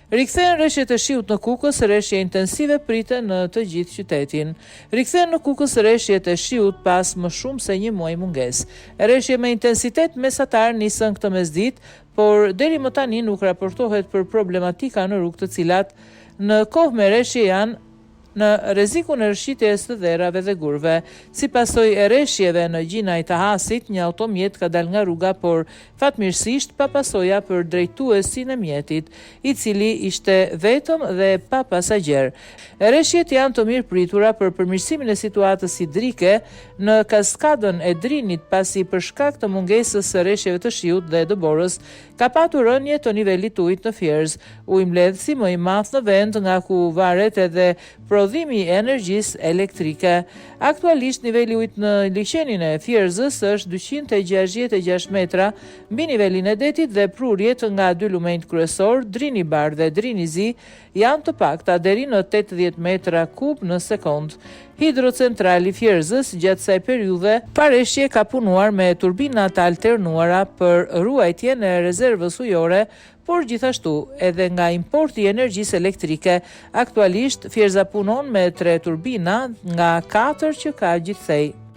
Rikthehen rreshjet e shiut në Kukës, rreshje intensive priten në të gjithë qytetin. Rikthehen në Kukës rreshjet e shiut pas më shumë se një muaj mungesë. Rreshje me intensitet mesatar nisën këtë mesditë, por deri më tani nuk raportohet për problematika në rrugë të cilat në kohë me rreshje janë në rrezikun e rrshitjes të dherrave dhe gurve. Si pasojë e rreshjeve në Gjinaj të Hasit, një automjet ka dalë nga rruga, por fatmirësisht pa pasoja për drejtuesin e mjetit, i cili ishte vetëm dhe pa pasagjer. Rreshjet janë të mirë pritura për përmirësimin e situatës hidrike në kaskadën e Drinit, pasi për shkak të mungesës së rreshjeve të shiut dhe dëborës ka patur rënje të nivelit të ujit në Fierz, ujëmbledhësi më i madh në vend, nga ku varet edhe prodhimi i energjisë elektrike. Aktualisht niveli i ujit në liqenin e Fierzës është 266 metra mbi nivelin e detit dhe prurjet nga dy lumenjt kryesor, Drini Bar dhe Drini Zi, janë të pakta deri në 80 metra kub në sekond. Hidrocentrali Fierzës gjatë kësaj periudhe pareshje ka punuar me turbina të alternuara për ruajtjen e rezervës ujore, por gjithashtu edhe nga importi i energjisë elektrike. Aktualisht Fierza punon me 3 turbina nga 4 që ka gjithsej.